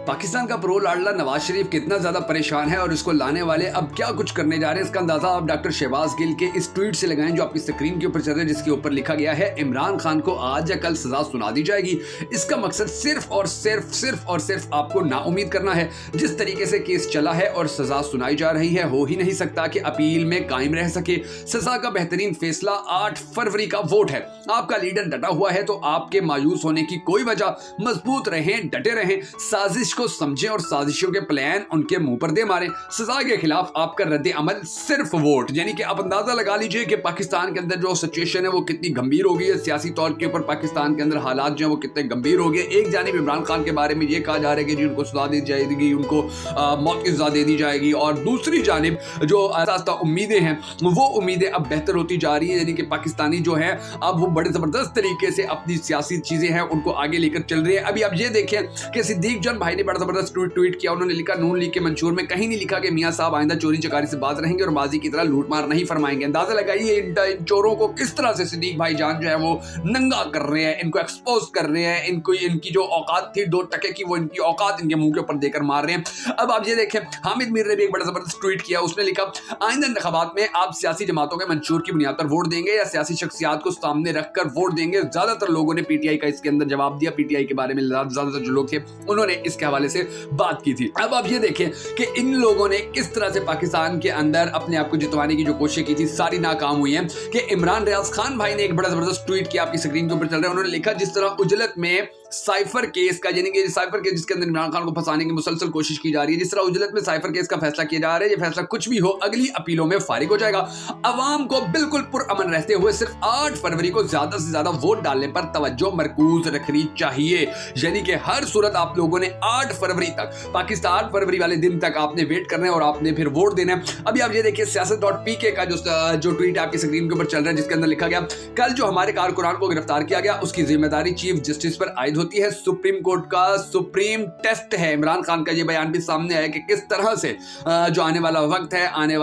पाकिस्तान का प्रो लाडला नवाज शरीफ कितना ज्यादा परेशान है और इसको लाने वाले अब क्या कुछ करने जा रहे हैं, इसका अंदाजा आप डॉक्टर शहबाज गिल के इस ट्वीट से लगाएं जो आपकी स्क्रीन के ऊपर चल रहा है, जिसके ऊपर लिखा गया है इमरान खान को आज या कल सजा सुना दी जाएगी। इसका मकसद सिर्फ और सिर्फ आपको नाउमीद करना है। जिस तरीके से केस चला है और सजा सुनाई जा रही है, हो ही नहीं सकता कि अपील में कायम रह सके। सजा का बेहतरीन फैसला 8 फरवरी का वोट है। आपका लीडर डटा हुआ है तो आपके मायूस होने की कोई वजह, मजबूत रहें, डटे रहें, साजिश को समझें और साजिशों के प्लान उनके मुंह पर दे मारें। सजा के खिलाफ आपका रद्द अमल सिर्फ वोट। यानी कि आप अंदाजा लगा लीजिए कि पाकिस्तान के अंदर जो सिचुएशन है वो कितनी गंभीर हो गई है। सियासी तौर के ऊपर पाकिस्तान के अंदर हालात जो है वो कितने गंभीर हो गए। एक जानिब इमरान खान के बारे में ये कहा जा रहा है कि जी उनको सजा दी जाएगी, उनको मौत की सजा दे दी जाएगी, और दूसरी जानिब जो रास्ता उम्मीदें हैं वो उम्मीदें अब बेहतर होती जा रही है। यानी कि पाकिस्तानी जो है अब वो बड़े जबरदस्त तरीके से अपनी सियासी चीजें हैं उनको आगे लेकर चल रही है। अभी आप ये देखें कि सिद्दीक जन भाई ने बड़ा जबरदस्त ट्वीट किया। उन्होंने लिखा, नून लीग के मंशूर में कहीं नहीं लिखा कि मियां साहब आइंदा चोरी चकारी से बात रहेंगे और माजी की तरह लूट मार नहीं फरमाएंगे। अंदाजा लगाइए इन चोरों को किस तरह से सिद्दीक भाई जान जो है वो नंगा कर रहे हैं, इनको एक्सपोज कर रहे हैं, इनको इनकी जो औकात थी 2 टके की वो इनकी औकात इनके मुंह के ऊपर देकर मार रहे हैं। अब आप ये देखें, हामिद मीर ने भी एक बड़ा जबरदस्त ट्वीट किया। उसने लिखा, आइंदा इंतखाबात में आप सियासी जमातों के मंशूर की बुनियाद पर वोट देंगे या सियासी शख्सियात को सामने रखकर वोट देंगे। ज्यादातर लोगों ने पीटीआई का इसके अंदर जवाब दिया। पीटीआई के बारे में ज्यादातर जो लोग थे उन्होंने इसके हवाले से बात की थी। अब आप ये देखें कि इन लोगों ने किस तरह से पाकिस्तान के अंदर अपने आप को जितवाने की जो कोशिश की थी सारी नाकाम हुई है। कि इमरान रियाज खान भाई ने एक बड़ा जबरदस्त ट्वीट किया, आपकी स्क्रीन के ऊपर चल रहा है। उन्होंने लिखा, जिस तरह उजलत में साइफर केस का, यानी कि साइफर केस जिसके अंदर इमरान खान को फंसाने की मुसलसल कोशिश की जा रही है, जिस तरह उजलत में साइफर केस का फैसला किया जा रहा है, ये फैसला कुछ भी हो अगली अपीलों में फारिग हो जाएगा। अवाम को बिल्कुल पुरअमन रहते हुए सिर्फ 8 फरवरी को ज्यादा से ज्यादा वोट डालने पर तवज्जो मरकूज रखनी चाहिए। यानी कि हर सूरत आप लोगों ने 8 फरवरी तक, पाकिस्तान 8 फरवरी वाले दिन तक आपने वेट करना है और आपने फिर वोट देना है। अभी आप ये देखिए, siyaset.pk का जो ट्वीट आपकी स्क्रीन के ऊपर चल रहा है, जिसके अंदर लिखा गया, कल जो हमारे कारकुनान को गिरफ्तार किया गया उसकी जिम्मेदारी चीफ जस्टिस पर आयद होती है। सुप्रीम कोर्ट का सुप्रीम टेस्ट है। इमरान खान का ये बयान भी सामने आया कि किस तरह से जो आने वाला वक्त है, आने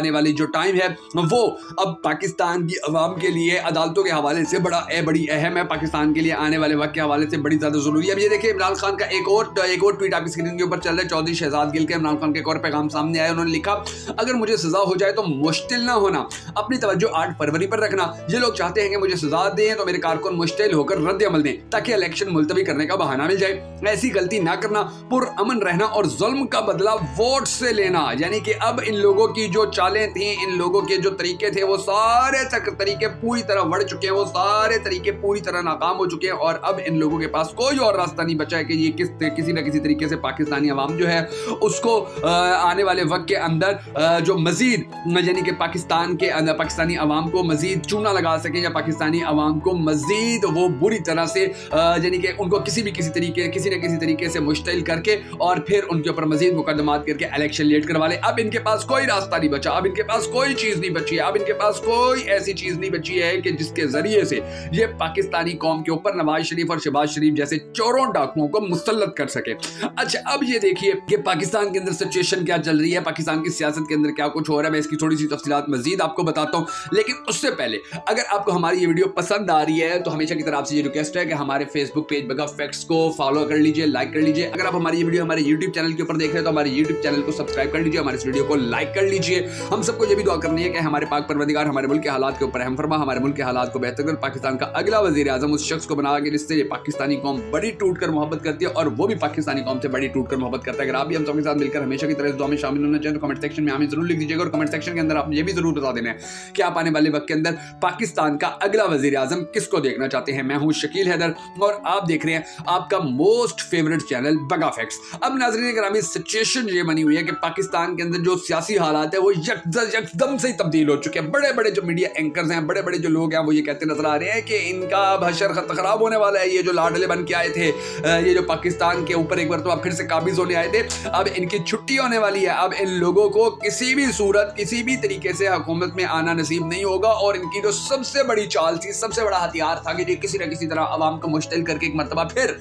वाली जो टाइम है वो अब पाकिस्तान की अवाम के लिए अदालतों के हवाले से बड़ी अहम है, पाकिस्तान के लिए आने वाले वक्त के हवाले से बड़ी ज्यादा जरूरी है। अब ये देखिए, इमरान खान का एक और ट्वीट आपकी स्क्रीन के ऊपर चल रहा है। चौधरी शहजाद गिल के इमरान खान के एक और पैगाम सामने आया। उन्होंने लिखा, अगर मुझे सजा हो जाए तो मुश्तिल ना होना, अपनी तवज्जो 8 फरवरी पर रखना। ये लोग चाहते हैं कि मुझे सजा दें तो मेरे कारकुन मुश्तिल होकर रद्द अमल दें ताकि इलेक्शन मुलतवी करने का बहाना मिल जाए। ऐसी गलती ना करना, पुरअमन रहना और जुल्म का बदला वोट से लेना। यानी कि अब इन लोगों की जो चालें थी, इन लोगों के जो तरीके थे, वो सारे तरीके पूरी तरह बढ़ चुके हैं, वो सारे तरीके पूरी तरह नाकाम हो चुके हैं और अब इन लोगों के पास कोई और रास्ता नहीं बचा है कि ये किसी न किसी तरीके से पाकिस्तानी अवाम जो है उसको आने वाले वक्त के अंदर जो मजीद, यानी कि पाकिस्तान के अंदर पाकिस्तानी अवाम को मजीद चूना लगा सके या पाकिस्तानी अवाम को मजीद वो बुरी तरह से यानी कि उनको किसी न किसी तरीके से मुश्तिल करके और फिर उनके ऊपर मजीद मुकदमात करके इलेक्शन लेट करवा ले। अब इनके पास कोई रास्ता नहीं बचा, अब इनके पास कोई चीज नहीं बची है, अब इनके पास कोई ऐसी चीज नहीं बची है कि जिसके जरिए से ये पाकिस्तानी कौम के ऊपर नवाज शरीफ और शहबाज शरीफ जैसे चोरों डाकुओं को मुसल्लत कर सके। अच्छा, अब ये देखिए कि पाकिस्तान के अंदर सिचुएशन क्या चल रही है, पाकिस्तान की सियासत के अंदर क्या कुछ हो रहा है। मैं इसकी थोड़ी सी तफसीलात मजीद आपको बताता हूँ, लेकिन उससे पहले अगर आपको हमारी ये वीडियो पसंद आ रही है तो हमेशा की तरह आपसे ये रिक्वेस्ट है कि हमारे फेसबुक पेज बगा फैक्ट्स को फॉलो कर लीजिए, लाइक कर लीजिए। अगर आप हमारी ये वीडियो हमारे यूट्यूब चैनल के ऊपर देख रहे हैं तो हमारे यूट्यूब चैनल को सब्सक्राइब कर लीजिए, हमारे इस वीडियो को लाइक कर लीजिए। हम सबको ये भी दुआ करनी है कि हमारे पाक परवरदिगार हमारे मुल्क के हालात के ऊपर रहम फरमा, हमारे मुल्क के हालात को बेहतर कर पाकिस्तान का अगला वजीर आजम उस शख्स को बना के जिससे पाकिस्तानी कौम बड़ी टूट कर मोहब्बत करती है और वो भी पाकिस्तानी कौम से बड़ी टूट कर मोहब्बत करता है। अगर आप भी हम सबके साथ मिलकर हमेशा की तरह इस दुआ में शामिल होना चाहें तो कमेंट सेक्शन में हमें जरूर लिख दीजिएगा और कमेंट सेक्शन के अंदर आप ये भी जरूर बता देना है कि आप आने वाले वक्त के अंदर पाकिस्तान का अगला वजीर आजम किसको देखना चाहते हैं। मैं हूं शकील हैदर और आप देख रहे हैं आपका मोस्ट फेवरेट चैनल बगा फैक्ट्स। अब नाज़रीन ग्रामी, सिचुएशन ये बनी हुई है कि पाकिस्तान के अंदर जो सियासी हालात है वो यकदम से तब्दील हो चुके हैं। बड़े बड़े जो मीडिया एंकर्स हैं, बड़े बड़े जो लोग हैं वो ये कहते नजर आ रहे हैं कि इनका बशर खराब होने वाला है। ये जो लाडले बन के आए थे, ये जो पाकिस्तान के ऊपर एक बार तो अब फिर से काबिज होने आए थे, अब इनकी छुट्टी होने वाली है। अब इन लोगों को किसी भी सूरत, किसी भी तरीके से हुकूमत में आना नसीब नहीं होगा और इनकी जो सबसे बड़ी चाल थी, सबसे बड़ा हथियार था कि किसी न किसी तरह अवाम को मुश्तिल करके एक मरतबा फिर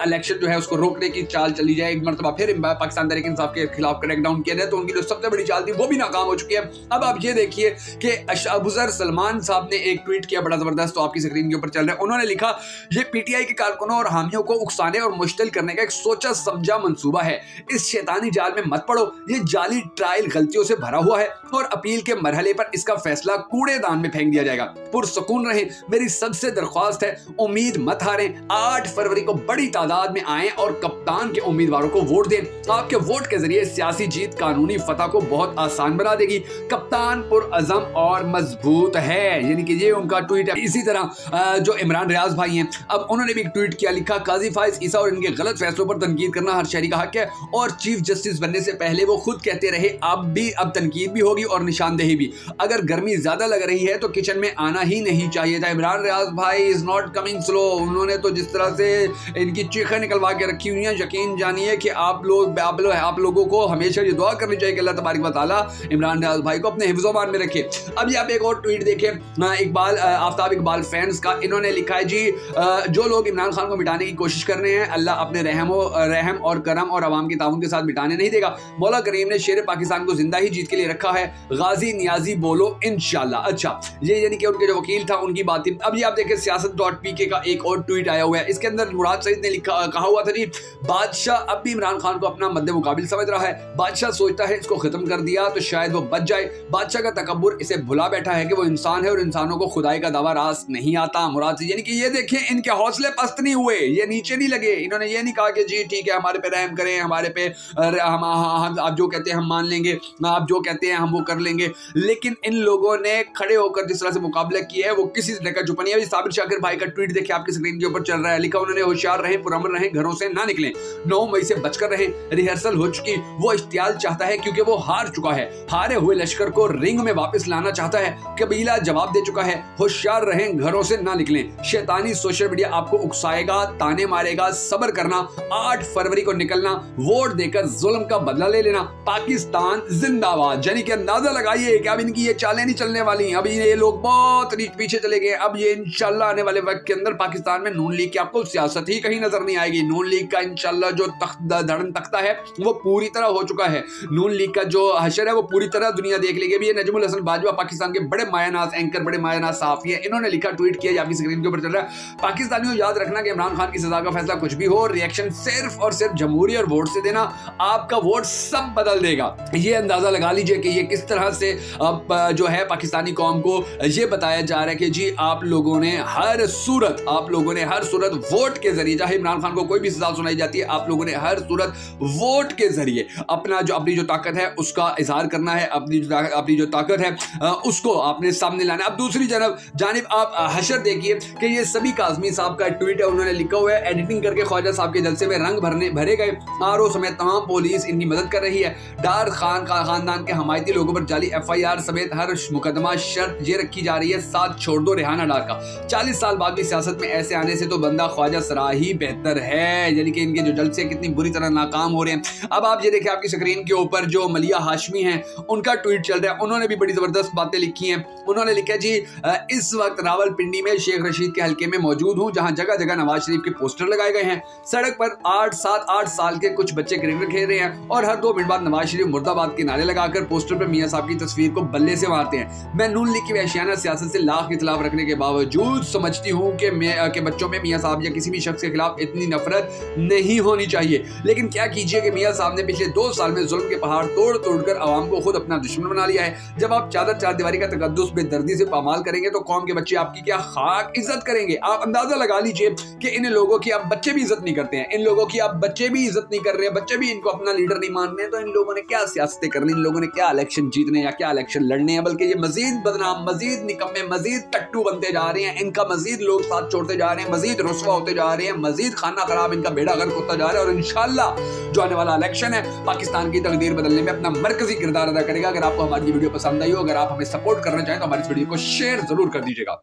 इलेक्शन जो है उसको रोकने की चाल चली जाए, एक मरतबा फिर पाकिस्तान तहरीक इंसाफ के खिलाफ क्रैकडाउन किया जाए, तो उनकी जो सबसे बड़ी चाल थी वो भी नाकाम हो चुकी है। अब आप ये देखिए कि अबूजर सलमान साहब ने एक ट्वीट किया बड़ा जबरदस्त, तो आपकी स्क्रीन के ऊपर चल रहा है। उन्होंने लिखा, ये पीटीआई के कारकुनों और हामियों को उकसाने और मुश्तिल करने का एक सोचा समझा मंसूबा है। इस शैतानी जाल में मत पड़ो, ये जाली ट्रायल गलतियों से भरा हुआ है और अपील के मरहले पर इसका फैसला कूड़ेदान में फेंक दिया जाएगा। पुरसुकून रहें, मेरी सबसे दरख्वास्त है, उम्मीद मत हारें, 8 फरवरी को बड़ी तादाद में आएं और कप्तान के उम्मीदवारों को वोट दें। आपके वोट के जरिए सियासी जीत कानूनी फतह को बहुत आसान बना देगी। कप्तान पुरअज़म और मजबूत है, यानी कि ये उनका ट्वीट है। इसी तरह जो इमरान रियाज भाई हैं, अब उन्होंने भी एक ट्वीट किया, लिखा, काजी फाइज ईसा और इनके गलत फैसलों पर तनकीद करना हर शहरी का हक है और चीफ जस्टिस बनने से पहले वो खुद कहते रहे अब तनकीद भी होगी और निशानदेही भी। अगर गर्मी ज्यादा लग रही है तो किचन में आना ही नहीं चाहिए था। इमरान रियाज भाई इज नॉट कमिंग स्लो। उन्होंने तो जिस तरह से इनकी चीखें निकलवा के रखी हुई हैं, यकीन जानिए कि आप लोगों को हमेशा ये दुआ करनी चाहिए कि अल्लाह तबारक व तआला इमरान रियाज भाई को अपने हिफ्ज़-ओ-मान में रखे। अब ये आप एक और ट्वीट देखें, आफ्ताब इकबाल फैंस का। इन्होंने लिखा है, जी जो लोग इमरान खान को मिटाने की कोशिश कर रहे हैं, अल्लाह अपने रहम और करम और अवाम के ताउन के साथ मिटाने नहीं देगा। मौला करीम ने शेर पाकिस्तान को जिंदा ही जीत के लिए रखा है। गाजी नियाजी बोलो इंशाल्लाह। अच्छा, ये यानी कि उनके जो वकील था उनकी बात थी। अब ये आप देखें, सियासत.pk का एक और ट्वीट आया हुआ है। इसके अंदर मुराद सईद ने कहा हुआ था, जी बादशाह अब भी इमरान खान को अपना मद्दे मुकाबिल समझ रहा है। बादशाह सोचता है इसको खत्म कर दिया तो शायद वो बच जाए। बादशाह का तकब्बुर इसे भुला बैठा है कि वो इंसान है और इंसानों को खुदाई का दावा रास नहीं आता। मुराद से यानी कि ये देखिए, इनके हौसले पस्त नहीं हुए, ये नीचे नहीं लगे। इन्होंने ये नहीं कहा कि जी ठीक है हम रहम करें, हमारे पे हम आप जो कहते हैं हम मान लेंगे, आप जो कहते हैं हम वो कर लेंगे। लेकिन इन लोगों ने खड़े होकर जिस तरह से मुकाबला किया है वो किसी तरह का चुप नहीं है। साबिर शाकिर भाई का ट्वीट देखिए, आपकी स्क्रीन के ऊपर चल रहा है। लिखा उन्होंने, होशियार रहें, पुरअमन रहें, घरों से ना निकलें, 9 मई से बचकर रहें। रिहर्सल हो चुकी, वो इश्तियाल चाहता है क्योंकि वो हार चुका है। हारे हुए लश्कर को रिंग में वापस लाना चाहता है। कबीला जवाब दे चुका है, होशियार रहें, घरों से ना निकलें। शैतानी सोशल मीडिया आपको उकसाएगा, ताने मारेगा, सब्र करना। 8 फरवरी को निकलना, वोट देकर जुल्म का बदला ले लेना। पाकिस्तान जिंदाबाद। यानी कि अंदाजा लगाइए कि अब इनकी ये चालें नहीं चलने वाली। अभी ये लोग बहुत पीछे चले गए। अब ये इंशाल्लाह आने वाले वक्त के अंदर पाकिस्तान में नून लीग की आपको सियासत ही कहीं नजर नहीं आएगी। नून लीग का इंशाल्लाह जो धड़न तख्ता है वो पूरी तरह हो चुका है। नून लीग का जो हशर है वो पूरी तरह दुनिया देख लेगी। अभी ये नजमुल हसन बाजवा, पाकिस्तान के बड़े मायानाज एंकर, बड़े मायानाज सहाफी है, इन्होंने लिखा, ट्वीट किया, आपकी स्क्रीन के ऊपर चल रहा है, पाकिस्तानियों याद रखना कि इमरान खान की सजा का फैसला कुछ भी हो, रिएक्शन सिर्फ और सिर्फ जमहूरी और वोट से देना, आपका वोट सब बदल देगा। ये अंदाजा लगा लीजिए कि ये किस तरह से अब जो है पाकिस्तानी कौम को ये बताया जा रहा है कि जी आप लोगों ने हर सूरत वोट के जरिए, चाहे इमरान खान को कोई भी सजा सुनाई जाती है, आप लोगों ने हर सूरत वोट के जरिए अपनी जो ताकत है उसका इजहार करना है, अपनी जो ताकत है उसको आपने सामने लाना है। अब दूसरी जानिब आप हशर देखिए कि ये सभी काज़मी साहब का ट्वीट है। उन्होंने लिखा हुआ है, एडिटिंग करके ख्वाजा साहब के जलसे में रंग भरे गए, आरओ समेत तमाम पुलिस इनकी मदद कर रही है। डार खानदान के हमायती लोगों पर जाली FIR समेत हर मुकदमा शर्त ये रखी जा रही है, साथ छोड़ दो रेहाना डार का। 40 साल बाद भी सियासत में ऐसे आने से तो बंदा ख्वाजा सरा ही बेहतर है। यानी कि इनके जो जलसे कितनी बुरी तरह नाकाम हो रहे हैं। अब आप ये देखिए, आपकी स्क्रीन के ऊपर जो मलिया हाशमी हैं उनका ट्वीट चल रहा है। उन्होंने भी बड़ी जबरदस्त बातें लिखी हैं। उन्होंने लिखा, जी इस वक्त रावलपिंडी में शेख रशीद के हल्के में मौजूद हूं, जहां जगह जगह नवाज शरीफ के पोस्टर लगाए गए हैं। सड़क पर 8 साल के कुछ बच्चे क्रिकेट खेल रहे हैं और हर 2 मिनट बाद नवाज शरीफ मुर्दाबाद के नारे लगाकर पोस्टर पर मियां साहब की तस्वीर को बल्ले से मारते हैं। मैं नून लीग की वहशियाना सियासत से लाख इख्तिलाफ रखने के बावजूद समझती हूँ कि बच्चों में मियां साहब या किसी भी शख्स के खिलाफ इतनी नफरत नहीं होनी चाहिए। लेकिन क्या कीजिए कि मियां साहब ने पिछले 2 साल में जुल्म के पहाड़ तोड़ कर आवाम को खुद अपना दुश्मन बना लिया है। जब आप चार दीवारी का तकद्दुस बेदर्दी से पामाल करेंगे तो कौम के बच्चे आपकी क्या खाक इज्जत करेंगे। आप अंदाजा लगा लीजिए कि इन लोगों की आप बच्चे भी इज्जत नहीं करते हैं, इन लोगों की आप बच्चे भी इज्जत नहीं कर रहे हैं, बच्चे भी इनको अपना लीडर नहीं मान रहे हैं, तो इन लोगों ने क्या सियासतें करनी, इन लोगों ने क्या इलेक्शन जीतने या क्या इलेक्शन लड़ने हैं। बल्कि ये मजीद बदनाम, मजीद निकम्मे, मजीद टट्टू बनते जा रहे हैं। इनका मजीद लोग साथ छोड़ते जा रहे हैं, मजीद रुस्वा होते जा रहे हैं, मजीद खाना खराब, इनका बेड़ा गर्क होता जा रहा है। और इंशाल्लाह जो आने वाला इलेक्शन है पाकिस्तान की तकदीर बदलने में अपना मरकजी किरदार अदा करेगा। अगर आपको हमारी वीडियो पसंद आई हो, अगर आप हमें सपोर्ट करना चाहें तो हमारी इस वीडियो को शेयर जरूर कर दीजिएगा।